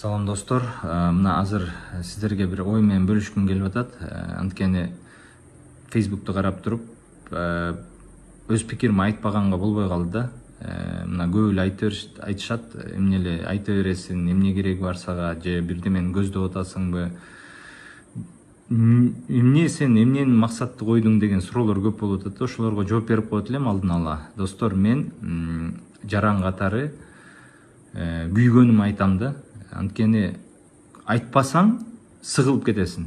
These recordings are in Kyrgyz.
Салам достор, мына азыр сиздерге бир ой менен бөлүшкүм келип атат. Анткени Facebook'та карап туруп, өз пикирими айтпаганга болбой калды да. Мына көп эле айтышат, эмне эле айта бересиң, эмне кереги бар сага, же бирдемени көздөп атасыңбы? Эмне сен эмнени максатты койдуң деген суроолор көп болуп атат. Ошолорго жооп берип коет элем алдын ала. Достор, мен жаран катары күйгөнүмү айтам да. Анткени айтпасаң сыгылып кетесиң.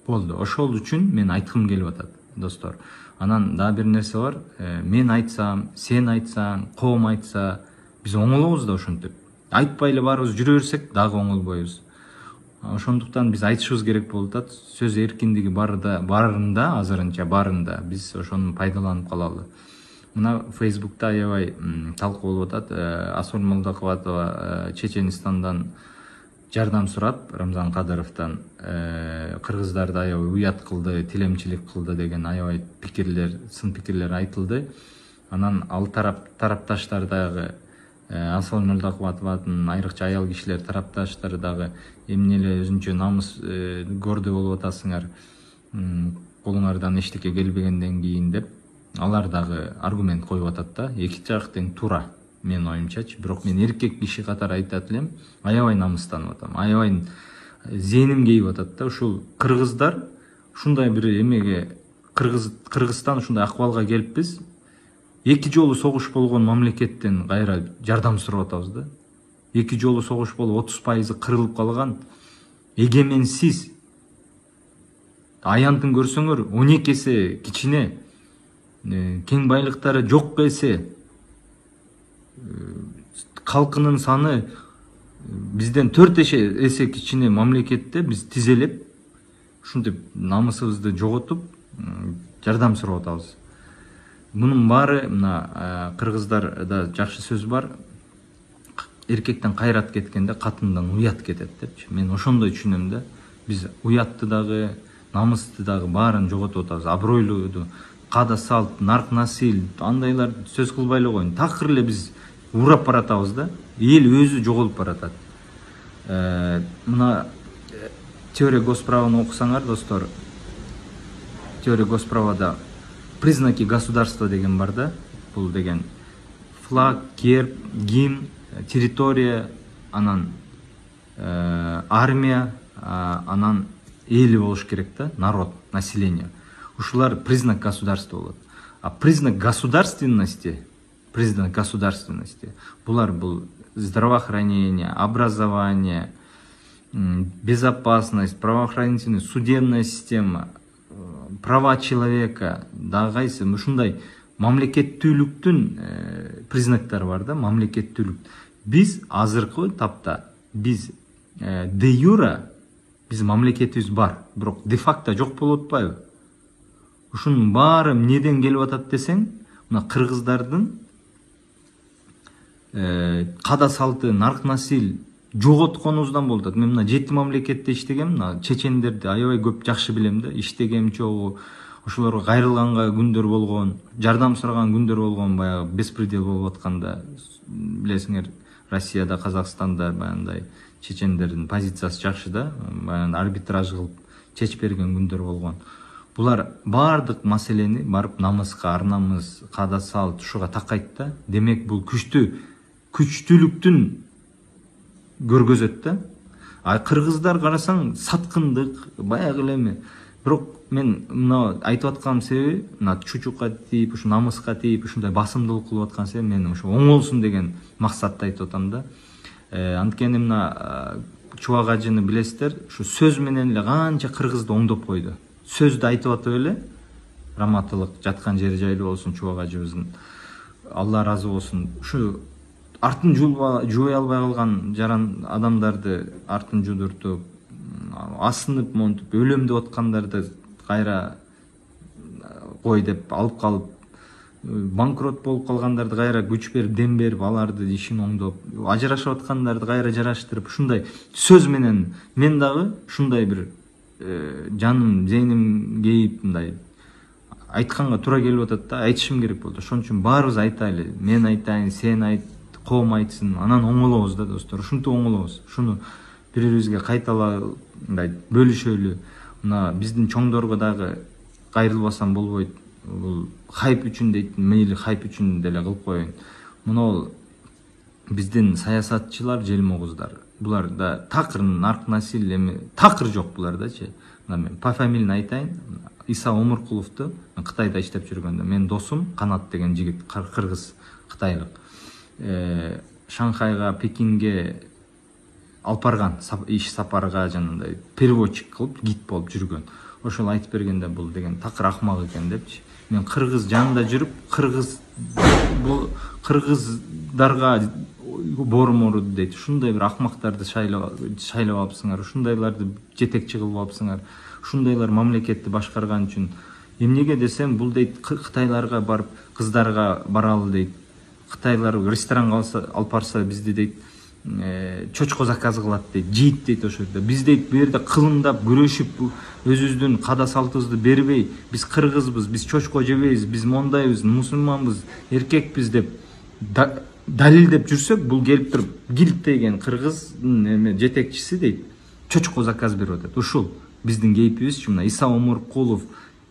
Болду. Ошол үчүн мен айткым келип атат, достор. Анан дагы бир нерсе бар. Мен айтсам, сен айтсаң, коом айтса, биз оңолобуз да ошентип. Айтпай эле баарыбыз жүрө берсек дагы оңолбойбуз. Ошондуктан биз айтышыбыз керек болуп атат. Сөз эркиндиги барында, азырынча барында биз ошону пайдаланып калалы. Мына Facebook'та аябай талкуу болуп атат. Асыл Молдокубатова Чеченистандан жардам сурап, Рамзан Кадыровдон кыргыздарды аябай уят кылды, тилемчилик кылды деген аябай пикирлер, сын пикирлер айтылды. Анан ал тарапташтар дагы Асыл Молдокубатовдун айрыкча аял кишилер тарапташтары дагы эмне эле өзүнчө намыс көрдү болуп атасыңар, колуңардан эчтеке келбегенден кийин деп алар дагы аргумент коюп атат да. Эки жак тең туура, менин оюмчачы. Бирок мен эркек киши катары айтат элем, аябай намыстанып атам, аябай зээним кейип атат да. Ушул кыргыздар ушундай бир эмеге, Кыргызстан ушундай акыбалга келиппиз. Эки жолу согуш болгон мамлекеттен кайра жардам сурап атабыз да. Эки жолу согуш болуп 30% кырылып калган эгеменсиз аянтын көрсөңөр 12 эсе кичине, кең байлыктары жок эсе, калкынын саны бизден 4 эсе кичине мамлекетте биз тизелеп, ушинтип намысыбызды жоготуп жардам сурап атабыз. Мунун баары мына кыргыздарда жакшы сөз бар. Эркектен кайрат кеткенде катындан уят кетет депчи. Мен ошондой түшүнөм да. Биз уятты дагы, намысты дагы баарын жоготуп атабыз. Абройлууду, када салт, нарк насил, андайлар сөз кылбай эле коеюн. Такыр эле биз урап баратабыз да. Эл өзү жоголуп баратат. Мына теория госправаны окусаңар, достор, теория госправада признаки государства деген бар да. Бул деген флаг, герб, гимн, территория, анан армия, анан эли болуш керек да, народ, население. Ушулар признак государства болот. А признак государственности, булар бул здравоохранение, образование, безопасность, правоохранительная, судебная система, права человека, дагы кайсы ушундай мамлекеттүүлүктүн признактары бар да, мамлекеттүүлүк. Биз азыркы тапта, биз де юра, биз мамлекетибиз бар, бирок де факто жок болуп атпайбы? Ушунун баары эмнеден келип атат десең, мына кыргыздардын када салты, нарк насил жоготконубуздан болуп атат. Мен мына 7 мамлекетте иштегем, мына чечендерди аябай көп жакшы билем да, иштегем чогуу. Ошолорго кайрылганга күндөр болгон, жардам сураган күндөр болгон, баягы беспредел болуп атканда, билесиңер, Россияда, Казакстанда баягындай чечендердин позициясы жакшы да, баягы арбитраж кылып чечип берген күндөр болгон. Булар бардык маселени барып намыска, ар-намыс, када салт ушуга такайт да. Демек бул күчтүүлүктүн көргөзөт да. А кыргыздар карасаң саткындык, баягы эле. Бирок мен мына айтып атканым себеби, мына чучукка тийип, ушу намыска тийип, ушундай басымдуулук кылып аткан себеби мен ушу оңолсун деген максатта айтып атам да. Анткени мына Чубак ажыны билесиздер, ушу сөз менен эле канча кыргызды оңдоп койду. Сөздү айтып атып эле, раматылык жаткан жери жайлуу болсун Чубак ажыбыздын. Алла ыраазы болсун. Ушу артын жуубай албай калган жаран адамдарды артын жудуртуп, асынып монтуп өлөм деп аткандарды кайра кой деп алып калып, банкрот болуп калгандарды кайра күч берип, дем берип, аларды ишин оңдоп, ажырашып аткандарды кайра жараштырып, ушундай сөз менен мен дагы ушундай бир жаным, зээним кейип, мындай айтканга туура келип атат да, айтышым керек болду. Ошон үчүн баарыбыз айтайлы. Мен айтайын, сен айт, коом айтсын, анан оңолобуз да, достор. Ушинтип оңолобуз. Ушуну бири бирибизге кайталап мындай бөлүшөлү, мына биздин чоңдорго дагы кайрылбасам болбойт. Бул хайп үчүн дейт, мейли хайп үчүн деле кылып коеюн. Мына биздин саясатчылар, желмогуздар, булар да такыр нарк насил эми такыр жок булардачы. Мына мен по фамилияны айтайын. Иса Омуркуловду Кытайда иштеп жүргөндө менин досум Канат деген жигит, кыргыз кытайлык. Шанхайга, Пекинге алып барган иш сапарга жанагындай переводчик кылып гид болуп жүргөн. Ошол айтып бергенде бул деген такыр акмак экен депчи. Мен кыргыз жанында жүрүп, кыргыздарга боормору дейт. Ушундай бир акмактарды шайлап алыпсыңар, ушундайларды жетекчи кылып алыпсыңар. Ушундайлар мамлекетти башкарган үчүн эмнеге десем, бул дейт Кытайларга барып кыздарга баралы дейт. Кытайлар ресторанга алып барса бизди дейт чочко заказ кылат дейт, жейт дейт ошол жерде. Биз дейт бу жерде кылымдап, күрөшүп, өзүбүздүн када салтыбызды бербей, биз кыргызбыз, биз чочко жебейбиз, биз мондайбыз, мусулманбыз, эркекпиз деп далилдеп жүрсөк, бул келип туруп Гилд деген кыргыздын жетекчиси дейт, чочко заказ берип атат. Ушул биздин кейпибизчи. Мына Иса Омуркулов,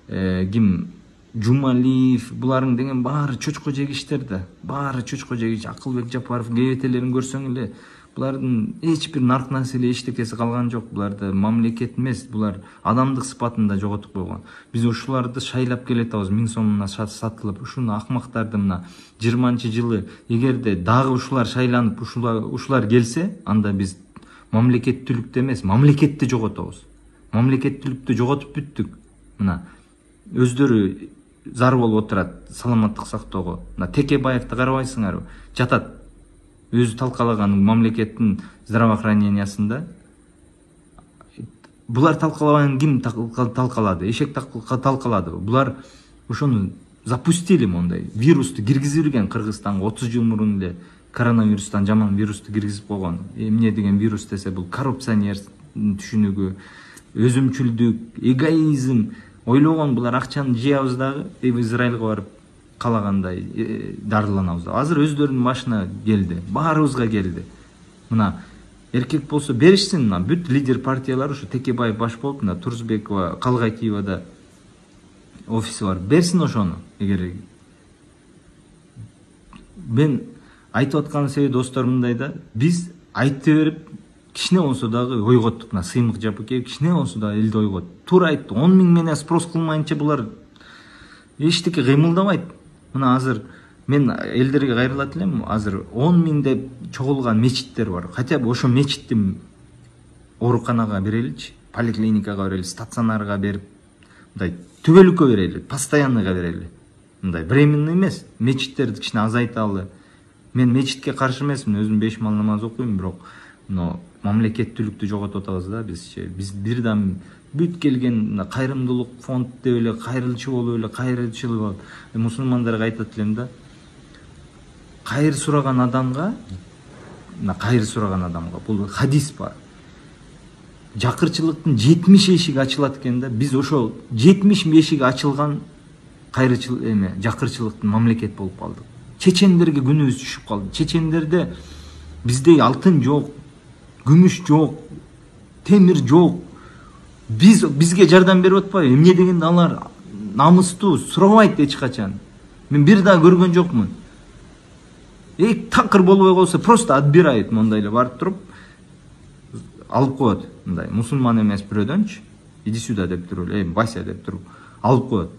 ким Жумалиев, булардын деген баары чочко жегиштер да. Баары чочко жегиш. Акылбек Жапаров кебетелерин көрсөң эле, булардын эч бир нарк насили эчтекеси калган жок. Буларды мамлекет эмес, булар адамдык сыпатында жоготуп койгон. Биз ушуларды шайлап келатабыз, 1000 сомуна сатылып. Ушуну акмактарды мына 20-жылы эгерде дагы ушулар шайланып, ушулар келсе, анда биз мамлекеттүүлүктү эмес, мамлекетти жоготобуз. Мамлекеттүүлүктү жоготуп бүттүк. Мына өздөрү зар болуп отурат саламаттык сактоого. Мына Текебаевди карабайсыңарбы? Жатат өзү талкалаган мамлекеттин здравоохранениясында. Булар талкалабаган ким талкалады? Эшек талкалады. Булар ошону запустили, мондай вирусту киргизип жүргөн Кыргызстанга 30 жыл мурун эле коронавирустан жаман вирусту киргизип койгон. Эмне деген вирус десе, бул коррупционер түшүнүгү, өзүмчүлдүк, эгоизм. Ойлогон булар акчаны жыябыз дагы, Израилге барып калагандай дарыланабыз. Азыр өздөрүнүн башына келди, баарыбызга келди. Мына эркек болсо беришсин, мына бүт лидер партиялар ушу Текебаев баш болуп, мына Турсбекова, Калгайтиевада офиси бар. Берсин ошону. Эгер мен айтып аткан себеби достор мындай да, биз айтып берип кичине болсо дагы ойготтук. Мына Сыймык Жапыкеев кичине болсо дагы элди ойгот. Туура айтты. 10 000 менен спрос кылмайынча булар эчтеке кыймылдабайт. Мына азыр мен элдерге кайрылат элем. Азыр 10 000 деп чогулган мечиттер бар. Хотя бы ошо мечитти ооруканага береличи, поликлиникага берели, стационарга берип, мындай түбөлүккө берели, постоянныйга берели. Мындай временный эмес, мечиттерди кичине азайталы. Мен мечитке каршы эмесмин, өзүм 5 мал намаз окуйм, бирок но мамлекеттүүлүктү жоготуп атабыз да бизчи. Биз бирден бүт келген кайрымдуулук фонд деп эле, кайрылчы болуп эле, кайрылчылык болуп. Мусулмандарга айтат элем да, кайыр сураган адамга, бул хадис бар. Жакырчылыктын 70 эшиги ачылат экен да. Биз ошол 70 эшиги ачылган кайрычылык жакырчылыктын мамлекет болуп калдык. Чечендерге күнүбүз түшүп калды. Чечендерде бизде алтын жок, күмүш жок, темир жок. Бизге жардам берип атпайбы? Эмне дегенде алар намыстуу, сурабайт эч качан. Мен бир да көргөн жокмун. Такыр болбой калса просто отбирайт, мондай эле барып туруп алып коет. Мындай мусулман эмес бирөөдөнчү, иди сюда деп туруп, Вася деп туруп алып коет.